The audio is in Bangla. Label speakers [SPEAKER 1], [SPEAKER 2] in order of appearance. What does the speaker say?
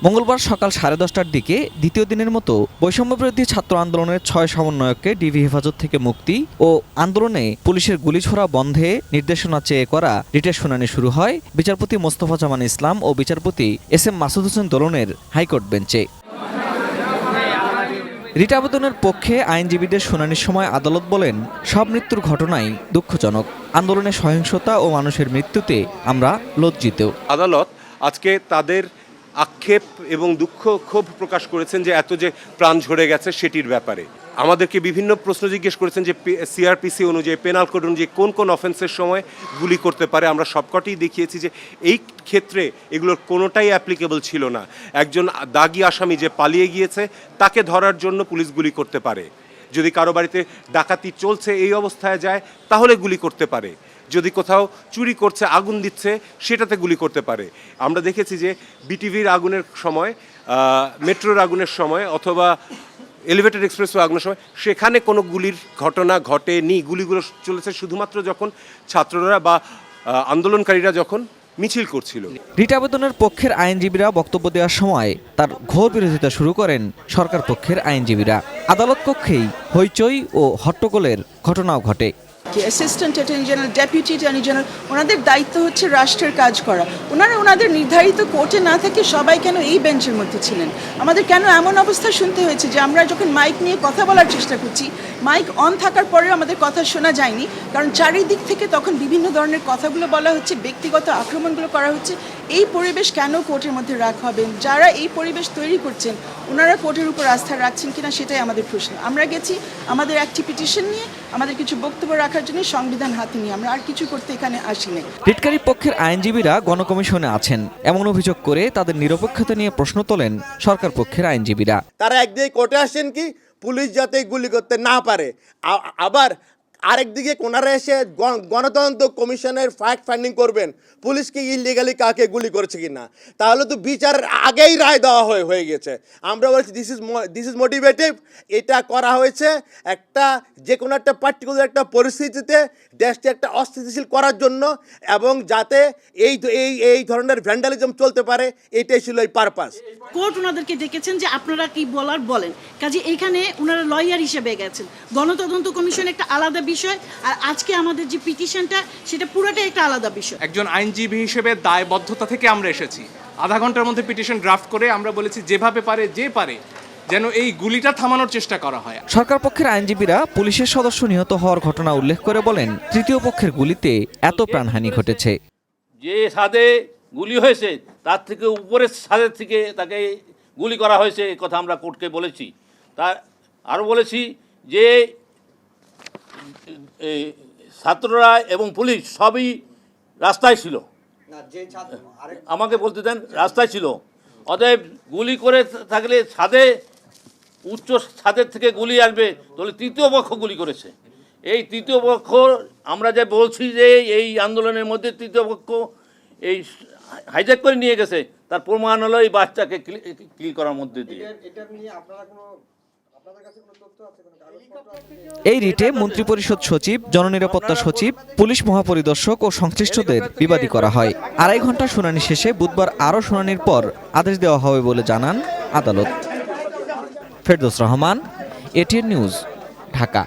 [SPEAKER 1] মঙ্গলবার সকাল 10:30টার দিকে দ্বিতীয় দিনের মতো বৈষম্যবিরোধী ছাত্র আন্দোলনের 6 সমন্বয়ককে ডিবি হেফাজত থেকে মুক্তি ও আন্দোলনে পুলিশের গুলিছোড়া বন্ধে নির্দেশনা চেয়ে করা রিটের শুনানি শুরু হয় বিচারপতি মোস্তফা জামান ইসলাম ও বিচারপতি SM মাসুদ হোসেন দোলনের হাইকোর্ট বেঞ্চে। রিট আবেদনের পক্ষে আইনজীবীদের শুনানির সময় আদালত বলেন, সব মৃত্যুর ঘটনাই দুঃখজনক। আন্দোলনে সহিংসতা ও মানুষের মৃত্যুতে আমরা লজ্জিত।
[SPEAKER 2] আদালত আজকে তাদের আক্ষেপ এবং দুঃখ ক্ষোভ প্রকাশ করেছেন যে এত যে প্রাণ ঝরে গেছে সেটির ব্যাপারে। আমাদেরকে বিভিন্ন প্রশ্ন জিজ্ঞেস করেছেন যে সিআরপিসি অনুযায়ী, পেনাল কোড অনুযায়ী কোন কোন অফেন্সের সময় গুলি করতে পারে। আমরা সবকটাই দেখিয়েছি যে এই ক্ষেত্রে এগুলোর কোনোটাই অ্যাপ্লিকেবল ছিল না। একজন দাগী আসামি যে পালিয়ে গিয়েছে তাকে ধরার জন্য পুলিশ গুলি করতে পারে। যদি কারো বাড়িতে ডাকাতি চলছে এই অবস্থায় যায় তাহলে গুলি করতে পারে। যদি কোথাও চুরি করছে, আগুন দিচ্ছে, সেটাতে গুলি করতে পারে। আমরা দেখেছি যে বিটিভির আগুনের সময়, মেট্রোর আগুনের সময় অথবা এলিভেটেড এক্সপ্রেসওয়ে আগুনের সময় সেখানে কোনো গুলির ঘটনা ঘটেনি। গুলিগুলো চলেছে শুধুমাত্র যখন ছাত্ররা বা আন্দোলনকারীরা যখন মিছিল করছিল।
[SPEAKER 1] রিট আবেদনের পক্ষের আইনজীবীরা বক্তব্য দেওয়ার সময় তার ঘোর বিরোধিতা শুরু করেন সরকার পক্ষের আইনজীবীরা। আদালত কক্ষেই হইচই ও হট্টগোলের ঘটনাও ঘটে।
[SPEAKER 3] Assistant attorney general, deputy attorney general, ওনাদের দায়িত্ব হচ্ছে রাষ্ট্রের কাজ করা। ওনাদের নির্ধারিত কোর্টে না থাকে সবাই কেন এই বেঞ্চের মধ্যে ছিলেন? আমাদের কেন এমন অবস্থা শুনতে হয়েছে যে আমরা যখন মাইক নিয়ে কথা বলার চেষ্টা করছি, মাইক অন থাকার পরেও আমাদের কথা শোনা যায়নি? কারণ চারিদিক থেকে তখন বিভিন্ন ধরনের কথাগুলো বলা হচ্ছে, ব্যক্তিগত আক্রমণগুলো করা হচ্ছে। এই পরিবেশ কেন কোর্টের মধ্যে রাখা হবে? যারা এই পরিবেশ তৈরি করছেন ওনারা কোর্টের উপর আস্থা রাখছেন কিনা সেটাই আমাদের প্রশ্ন। আমরা গেছি আমাদের একটি পিটিশন নিয়ে, আমাদের কিছু বক্তব্য রাখার জন্য, সংবিধান হাতে নিয়ে। আমরা আর কিছু করতে এখানে আসিনি।
[SPEAKER 1] রিটকারী পক্ষের আইনজীবীরা গণকমিশনে আছেন এমন অভিযোগ করে তাদের নিরপেক্ষতা নিয়ে প্রশ্ন তোলেন সরকার পক্ষের আইনজীবীরা।
[SPEAKER 4] তারা একদিকে কোর্টে আসেন কি পুলিশ যাতে গুলি করতে না পারে, আবার আরেকদিকে কোনারা এসে গণতন্ত্র কমিশনের ফ্যাক্ট ফাইন্ডিং করবেন পুলিশকে ইলিগালি কাকে গুলি করেছে কিনা। তাহলে তো বিচার আগেই রায় দেওয়া হয়ে গেছে। আমরা বলছি দিস ইজ মোটিভেটিভ। এটা করা হয়েছে একটা যে কোনো একটা পার্টিকুলার একটা পরিস্থিতিতে দেশকে একটা অস্থিতিশীল করার জন্য, এবং যাতে এই ধরনের ভ্যান্ডালিজম চলতে পারে, এটাই ছিল এই পারপাস।
[SPEAKER 5] কোর্ট ওনাদেরকে ডেকেছেন যে আপনারা কি বলার বলেন, কাজে এইখানে ওনারা লয়ার হিসেবে গেছেন। গণতদন্ত কমিশন একটা আলাদা বিষয়, আর আজকে আমাদের যে পিটিশনটা সেটা পুরোটাই একটা আলাদা বিষয়।
[SPEAKER 6] একজন আইনজীবী হিসেবে দায়বদ্ধতা থেকে আমরা এসেছি। আধা ঘন্টার মধ্যে পিটিশন ড্রাফট করে আমরা বলেছি যেভাবে পারে যে পারে যেন এই গুলিটা থামানোর চেষ্টা করা হয়।
[SPEAKER 1] সরকার পক্ষের আইনজীবীরা পুলিশের সদস্য নিহত হওয়ার ঘটনা উল্লেখ করে বলেন, তৃতীয় পক্ষের গুলিতে এত প্রাণহানি ঘটেছে।
[SPEAKER 7] যে ছাদে গুলি হয়েছে তার থেকে উপরের ছাদের থেকে তাকে গুলি করা হয়েছে, এই কথা আমরা কোর্টকে বলেছি। তা আরও বলেছি যে ছাত্ররা এবং পুলিশ সবই রাস্তায় ছিল, আমাকে বলতে দেন, রাস্তায় ছিল। অতএব গুলি করে থাকলে ছাদে, উচ্চ ছাদের থেকে গুলি আসবে, তাহলে তৃতীয় পক্ষ গুলি করেছে। এই তৃতীয় পক্ষ আমরা যে বলছি যে এই আন্দোলনের মধ্যে তৃতীয় পক্ষ এই হাইজ্যাক করে নিয়ে গেছে, তার প্রমাণ হলো এই বাচ্চাকে কিল করার মধ্যে দিয়ে।
[SPEAKER 1] এই রিটে মন্ত্রিপরিষদ সচিব, জননিরাপত্তা সচিব, পুলিশ মহাপরিদর্শক ও সংশ্লিষ্টদের বিবাদী করা হয়। 2.5 ঘন্টা শুনানি শেষে বুধবার আরও শুনানির পর আদেশ দেওয়া হবে বলে জানান আদালত। Ferdous Rahman, ATN news, Dhaka.